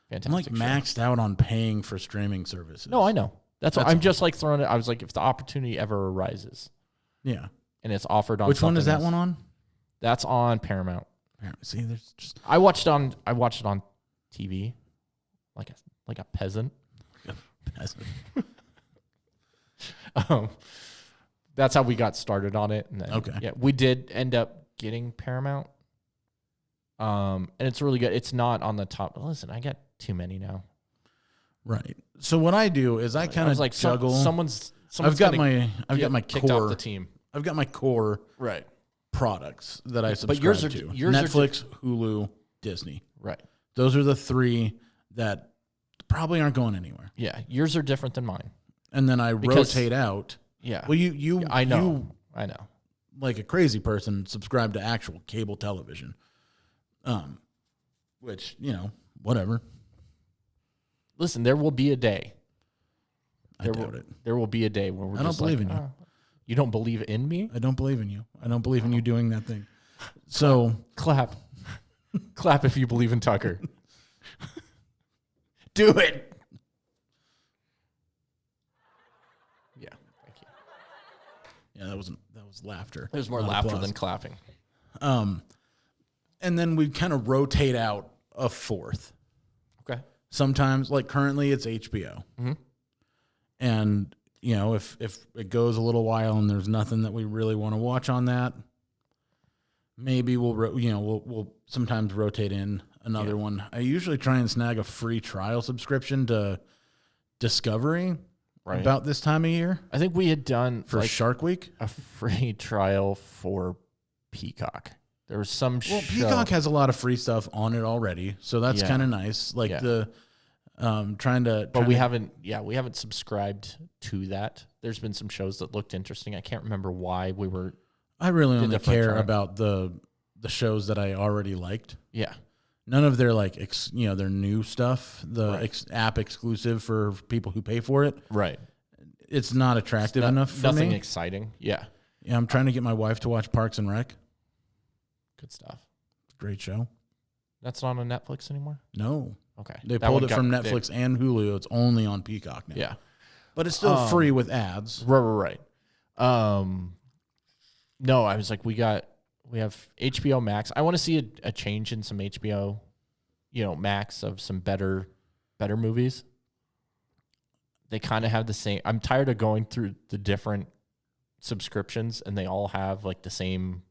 Fantastic. I'm like maxed out on paying for streaming services. No, I know. That's what I'm just like throwing it. I was like, if the opportunity ever arises. Yeah. And it's offered on. Which one is that one on? That's on Paramount. See, there's just I watched it on TV, like a peasant. Like a peasant. That's how we got started on it. And then, okay. Yeah, we did end up getting Paramount. And it's really good. It's not on the top. Listen, I got too many now. Right. So what I do is I kind of like juggle. Someone's I've got my kicked core off the team. I've got my core right products that I subscribe but yours to. Netflix, Hulu, Disney. Right. Those are the 3 that probably aren't going anywhere. Yeah, yours are different than mine. And then I rotate out. Yeah. Well, you I know. Like a crazy person, subscribe to actual cable television. Which, whatever. Listen, there will be a day. I doubt it. There will be a day when we're I don't believe in you. You don't believe in me? I don't believe in you. I don't believe in you doing that thing. So clap. Clap if you believe in Tucker. Do it. Yeah, thank you. Yeah, that was laughter. There's more laughter than clapping. And then we kind of rotate out a fourth. Okay. Sometimes, like currently, it's HBO. Mm-hmm. And if it goes a little while and there's nothing that we really want to watch on that, maybe we'll sometimes rotate in another one. I usually try and snag a free trial subscription to Discovery about this time of year. I think we had done for Shark Week a free trial for Peacock. There was some Peacock has a lot of free stuff on it already, so that's kind of nice. Like we haven't subscribed to that. There's been some shows that looked interesting. I can't remember why we were. I really only care about the shows that I already liked. Yeah. None of their their new stuff, app exclusive for people who pay for it. Right. It's not attractive enough for me. Nothing exciting. Yeah. Yeah, I'm trying to get my wife to watch Parks and Rec. Good stuff. Great show. That's not on Netflix anymore? No. Okay. They pulled it from Netflix and Hulu. It's only on Peacock now. Yeah. But it's still free with ads. Right. No, I was like, we have HBO Max. I want to see a change in some HBO, Max of some better movies. They kind of have the same. I'm tired of going through the different subscriptions and they all have like the same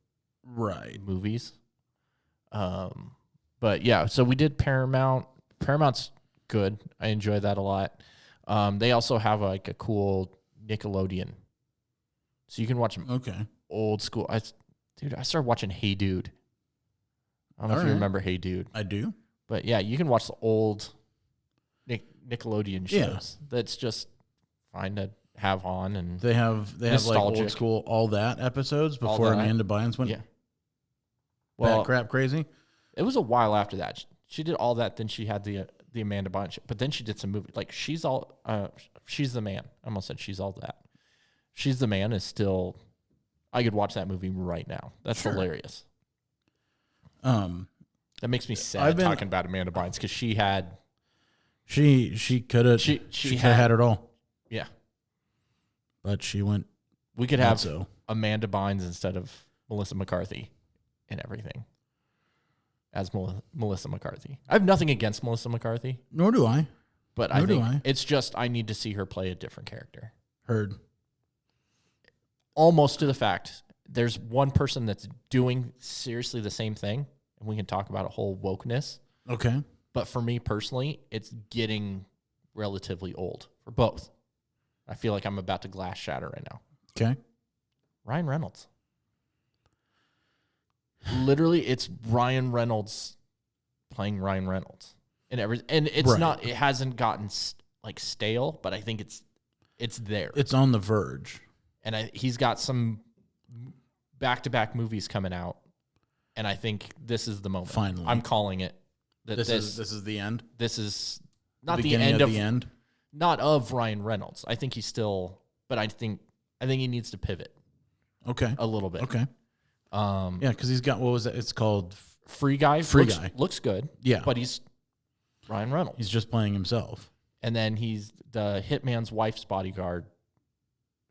movies. But yeah, so we did Paramount. Paramount's good. I enjoy that a lot. They also have like a cool Nickelodeon, so you can watch old school. I started watching Hey Dude. I don't know if you remember Hey Dude. I do. But yeah, you can watch the old Nickelodeon shows. That's just fine to have on, and they have like old school All That episodes before Amanda Bynes went. Yeah. Well, crap crazy. It was a while after that. She did All That, then she had the Amanda Bynes, but then she did some movie like She's the Man. I almost said She's All That. She's the Man is still. I could watch that movie right now. That's hilarious. That makes me sad talking about Amanda Bynes because she had. She could have. She had it all. Yeah, but she went. We could have Amanda Bynes instead of Melissa McCarthy, and everything. As Melissa McCarthy, I have nothing against Melissa McCarthy. Nor do I. But I think it's just I need to see her play a different character. Heard. Almost to the fact there's one person that's doing seriously the same thing, and we can talk about a whole wokeness. Okay. But for me personally, it's getting relatively old for both. I feel like I'm about to glass shatter right now. Okay. Ryan Reynolds. Literally, it's Ryan Reynolds playing Ryan Reynolds. And it's not, it hasn't gotten like stale, but I think it's there. It's on the verge. And he's got some back-to-back movies coming out, and I think this is the moment. Finally, I'm calling it. This is the end. This is not the end of the end. Not of Ryan Reynolds. I think he's still, but I think he needs to pivot. Okay, a little bit. Okay. Yeah, because he's got what was it? It's called Free Guy. Guy looks good. Yeah, but he's Ryan Reynolds. He's just playing himself. And then he's the Hitman's Wife's Bodyguard.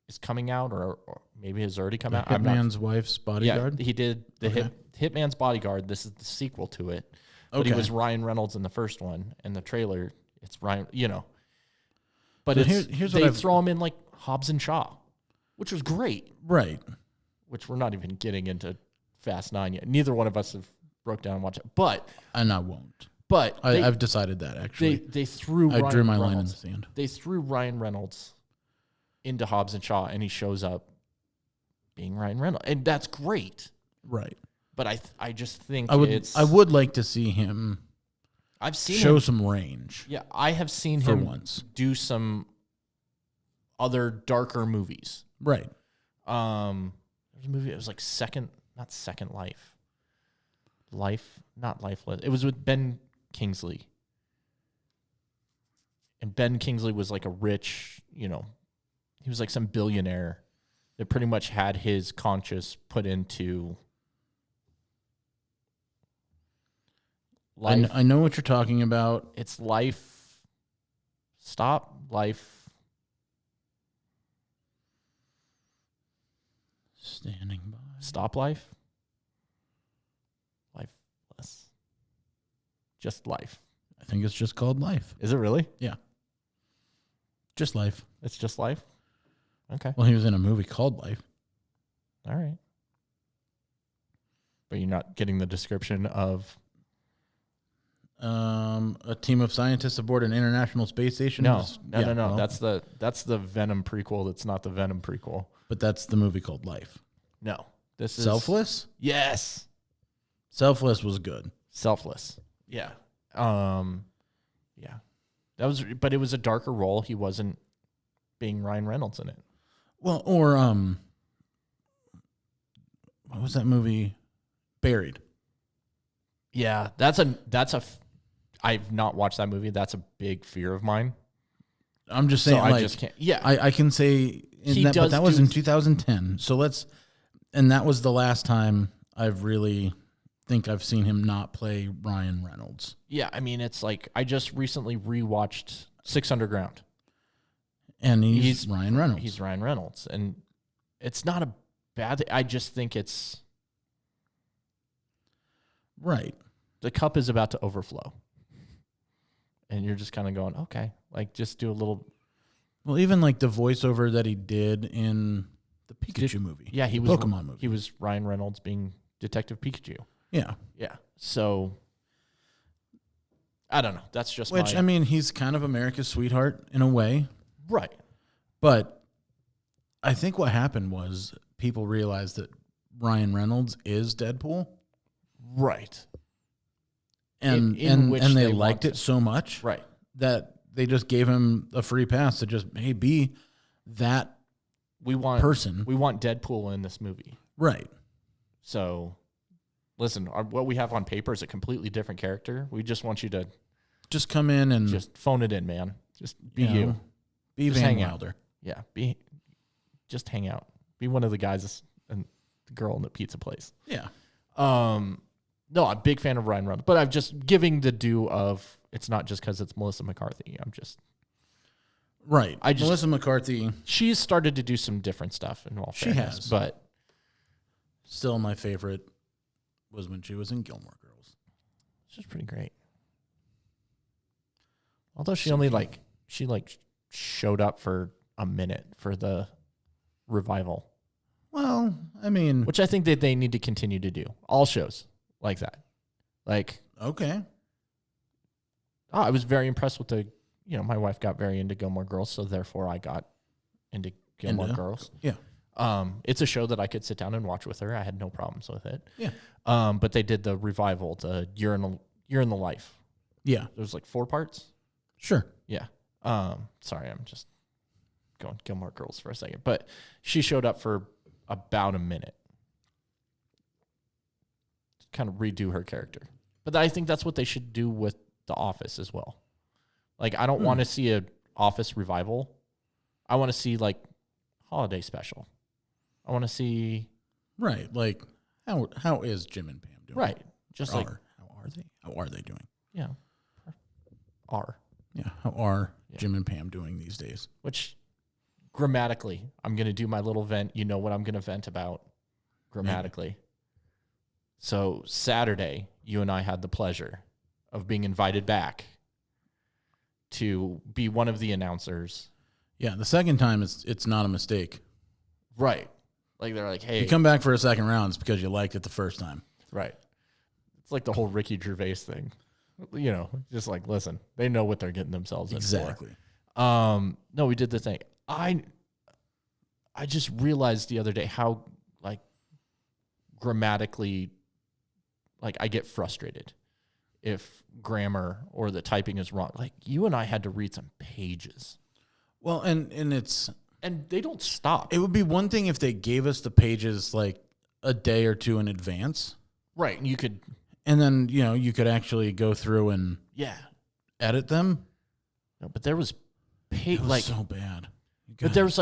Is coming out, or maybe has already come out. Hitman's Wife's Bodyguard? Yeah, he did the Hitman's Bodyguard. This is the sequel to it. But he was Ryan Reynolds in the first one. And the trailer, it's Ryan, But they throw him in like Hobbs and Shaw, which was great. Right. Which we're not even getting into Fast 9 yet. Neither one of us have broke down and watched it. But. And I won't. But. I've decided that, actually. They threw I drew my line in the sand. They threw Ryan Reynolds into Hobbs and Shaw, and he shows up being Ryan Reynolds, and that's great, right? But I just think I would like to see him I've seen show him, some range. Yeah, I have seen for him once do some other darker movies. Right. There's a movie. It was like not Second Life. Not Lifeless. It was with Ben Kingsley. And Ben Kingsley was like a rich, he was like some billionaire that pretty much had his conscience put into life. I know what you're talking about. It's life. Stop life. Standing by. Stop life. Lifeless. Just life. I think it's just called Life. Is it really? Yeah. Just Life. It's just life? Okay. Well, he was in a movie called Life. All right. But you're not getting the description of... A team of scientists aboard an international space station. No. Well, That's the Venom prequel. That's not the Venom prequel. But that's the movie called Life. No. This is... Selfless? Yes. Selfless was good. Selfless. Yeah. Yeah. But it was a darker role. He wasn't being Ryan Reynolds in it. Well, or what was that movie? Buried. Yeah, I've not watched that movie. That's a big fear of mine. I'm just saying, so I just can't. Yeah, I can say but that was in 2010. So and that was the last time I've really think I've seen him not play Ryan Reynolds. Yeah, I mean, it's like I just recently rewatched Six Underground. And he's Ryan Reynolds. He's Ryan Reynolds. And it's not a bad thing. I just think it's... Right. The cup is about to overflow. And you're just kind of going, okay, like just do a little... Well, even like the voiceover that he did in the Pikachu movie. Yeah, he was Pokemon movie. He was Ryan Reynolds being Detective Pikachu. Yeah. Yeah. So I don't know. That's just I mean, he's kind of America's sweetheart in a way. Right. But I think what happened was people realized that Ryan Reynolds is Deadpool. Right. And they liked it so much. Right. That they just gave him a free pass to just, hey, be that person. We want Deadpool in this movie. Right. So, listen, what we have on paper is a completely different character. We just want you to... Just come in and... Just phone it in, man. Just be you. Be just Van Wilder. Yeah. Just hang out. Be one of the guys and the girl in the pizza place. Yeah. No, I'm a big fan of Ryan Reynolds, but I'm just giving the due of it's not just because it's Melissa McCarthy. I'm just... Right. Melissa McCarthy... She's started to do some different stuff in all fairness. Has. But... Still my favorite was when she was in Gilmore Girls. She's pretty great. Although she showed up for a minute for the revival. Well, I mean... Which I think that they need to continue to do. All shows like that. Like... Okay. I was very impressed with my wife got very into Gilmore Girls, so therefore I got into Gilmore Girls. Yeah. It's a show that I could sit down and watch with her. I had no problems with it. Yeah. But they did the revival, the Year in the Life. Yeah. There's like 4 parts. Sure. Yeah. Sorry, I'm just going Gilmore Girls for a second. But she showed up for about a minute. Kind of redo her character. But I think that's what they should do with The Office as well. Like, I don't want to see a Office revival. I want to see like holiday special. I want to see... Right. Like, how is Jim and Pam doing? Right. Just how like... How are they doing? Yeah. Yeah. How are Jim and Pam doing these days? Which, grammatically, I'm going to do my little vent. You know what I'm going to vent about grammatically. Maybe. So, Saturday, you and I had the pleasure of being invited back to be one of the announcers. Yeah. The second time, it's not a mistake. Right. Like, they're like, hey. You come back for a second round, it's because you liked it the first time. Right. It's like the whole Ricky Gervais thing. You know, just like, listen, they know what they're getting themselves in Exactly. for. No, we did the thing. I just realized the other day how, like, grammatically, like, I get frustrated. if grammar or the typing is wrong. Like, you and I had to read some pages. Well, and they don't stop. It would be one thing if they gave us the pages like a day or two in advance. Right. And you could. And then, you could actually go through and edit them. No, but there was so bad. But there was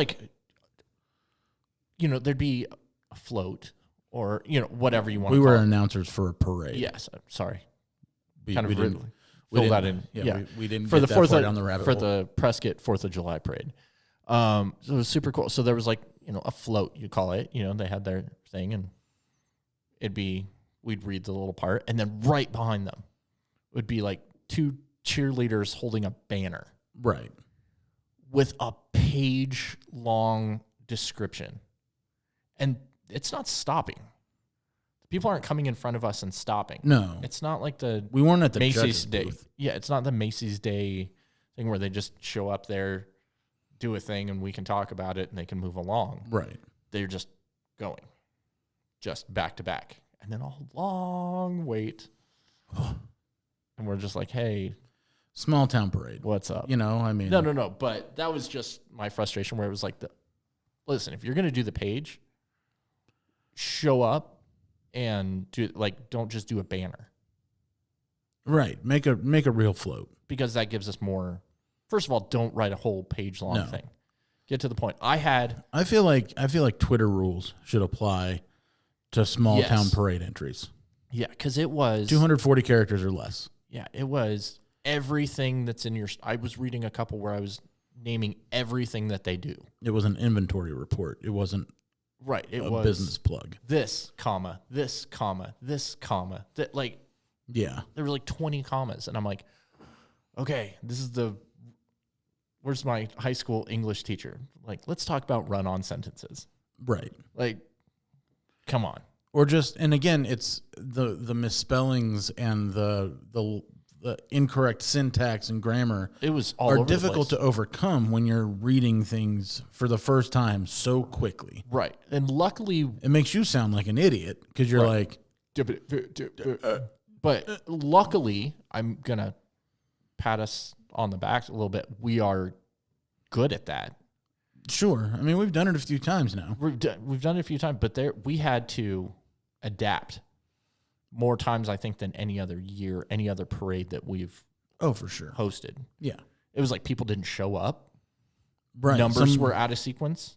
there'd be a float or, whatever you want to call it. We were announcers for a parade. Yes. Sorry. We kind of didn't fill that in. Yeah. We didn't for get the that far down the rabbit hole. For the Prescott 4th of July parade. So it was super cool. So there was a float, you call it. They had their thing, and we'd read the little part, and then right behind them would be like 2 cheerleaders holding a banner. Right. With a page-long description. And it's not stopping. People aren't coming in front of us and stopping. No. It's not like we weren't at the Macy's Day. Booth. Yeah, it's not the Macy's Day thing where they just show up there, do a thing, and we can talk about it, and they can move along. Right. They're just going. Just back to back. And then a long wait. And we're just like, hey. Small town parade. What's up? No. But that was just my frustration where it was like, listen, if you're going to do the page, show up and don't just do a banner. Right. Make a real float. Because that gives us more. First of all, don't write a whole page long thing. Get to the point. I feel like Twitter rules should apply to small town parade entries. Yeah, because it was 240 characters or less. Yeah, it was everything that's in your. I was reading a couple where I was naming everything that they do. It was an inventory report. It wasn't right. It was a business plug. This comma, this comma, this comma. That there were like 20 commas, and I'm like, okay, this is where's my high school English teacher? Like, let's talk about run-on sentences. Right. Like, come on. Or just, and again, it's the misspellings and the incorrect syntax and grammar. It was all over difficult the place. to overcome when you're reading things for the first time so quickly. Right. And luckily, it makes you sound like an idiot because you're like. But luckily, I'm gonna pat us on the back a little bit. We are good at that. Sure. I mean, we've done it a few times now. We've done it a few times, but we had to adapt more times, I think, than any other year, any other parade that we've for sure hosted. Yeah. It was like people didn't show up. Right. Numbers were out of sequence.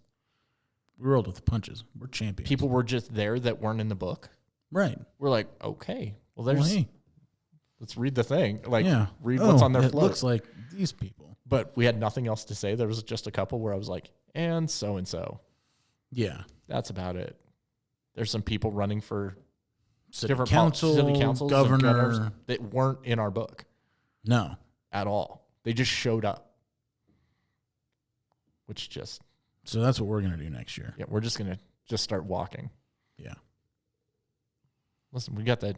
We rolled with the punches. We're champions. People were just there that weren't in the book. Right. We're like, okay, let's read the thing. Read what's on their float. It looks like these people. But we had nothing else to say. There was just a couple where I was like, and so. Yeah. That's about it. There's some people running for city councils, governor that weren't in our book. No. At all. They just showed up. So that's what we're going to do next year. Yeah, we're just going to start walking. Yeah. Listen, we got the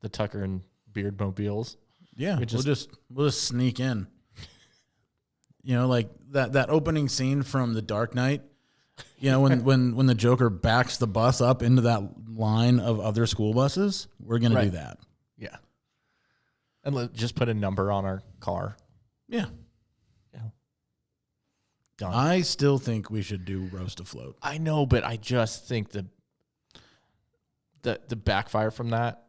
Tucker and Beard mobiles. Yeah, we'll just sneak in. Like that opening scene from The Dark Knight. When the Joker backs the bus up into that line of other school buses, we're gonna do that. Yeah, and just put a number on our car. Yeah. Done. I still think we should do roast afloat. I know, but I just think the backfire from that,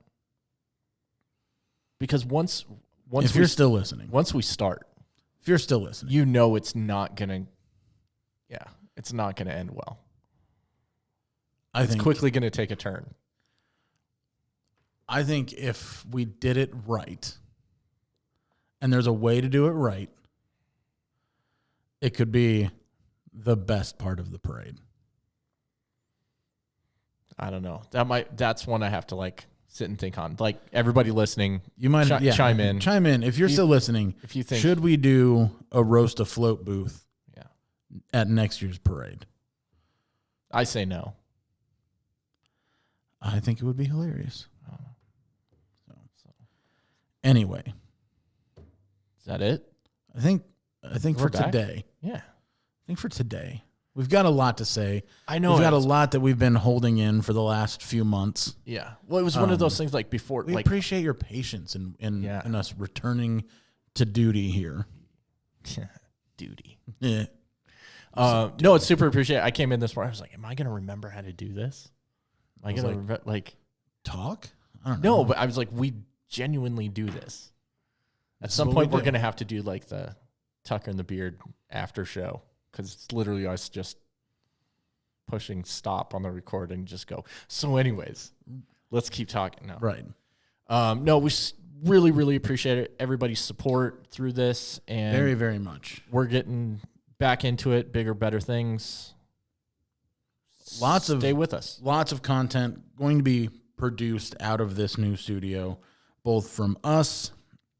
because once if you're still listening, once we start, if you're still listening, it's not gonna end well. It's quickly gonna take a turn. I think if we did it right, and there's a way to do it right, it could be the best part of the parade. I don't know. That's one I have to sit and think on. Like, everybody listening, you might chime in. Chime in if you're still listening. If you think, should we do a roast afloat booth? At next year's parade? I say no. I think it would be hilarious. Anyway, is that it? I think We're for back? today. Yeah. I think for today We've got a lot to say. I know. We've got a lot that we've been holding in for the last few months. Yeah. Well, it was one of those things like before. We appreciate your patience in us returning to duty here. Duty. Yeah. No, it's super appreciated. I came in this morning. I was like, am I going to remember how to do this? Am I going to talk? I don't know. No, but I was like, we genuinely do this. At some point, we're going to have to do like the Tucker and the Beard after show, because it's literally us just pushing stop on the recording, just go. So anyways, let's keep talking now. Right. No, we really, really appreciate it. Everybody's support through this. And very, very much. We're getting back into it, bigger, better things. Stay with us. Lots of content going to be produced out of this new studio, both from us,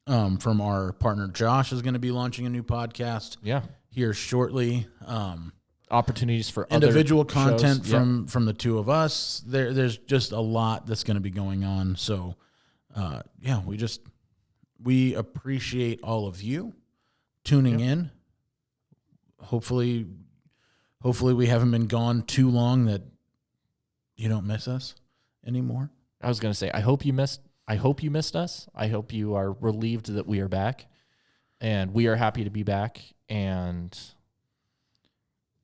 from our partner Josh is going to be launching a new podcast. Yeah. Here shortly. Opportunities for individual other content shows. from the two of us. There's just a lot that's going to be going on. So, we appreciate all of you tuning in. Hopefully we haven't been gone too long that you don't miss us anymore. I was going to say, I hope you missed us. I hope you are relieved that we are back, and we are happy to be back. And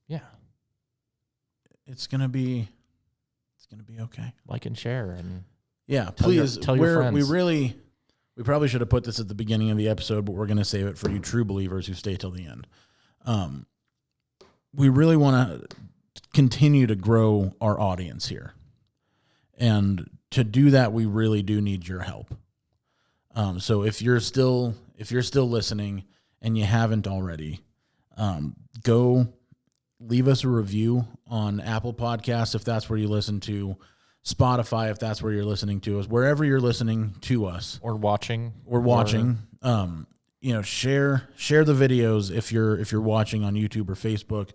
yeah, it's going to be okay. Like and share, and please tell your friends. We probably should have put this at the beginning of the episode, but we're going to save it for you true believers who stay till the end. We really want to continue to grow our audience here. And to do that, we really do need your help. So if you're still listening and you haven't already, go leave us a review on Apple Podcasts if that's where you listen to, Spotify if that's where you're listening to us, wherever you're listening to us or watching. Share the videos if you're watching on YouTube or Facebook.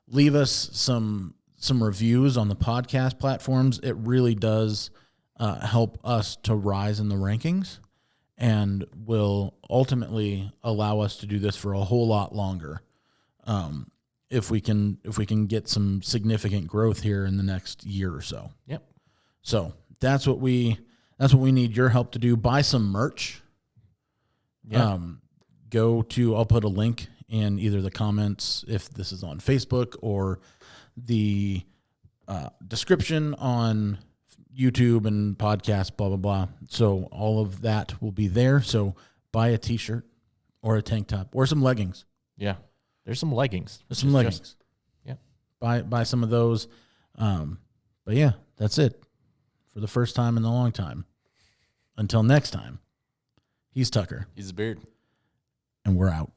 Leave us some reviews on the podcast platforms. It really does help us to rise in the rankings, and will ultimately allow us to do this for a whole lot longer. If we can get some significant growth here in the next year or so. Yep. So that's what we need your help to do. Buy some merch. Yeah. I'll put a link in either the comments if this is on Facebook, or the description on YouTube and podcast, blah, blah, blah. So all of that will be there. So buy a t-shirt or a tank top or some leggings. Yeah. There's some leggings. Yeah. Buy some of those. But yeah, that's it for the first time in a long time. Until next time, he's Tucker. He's a Beard. And we're out.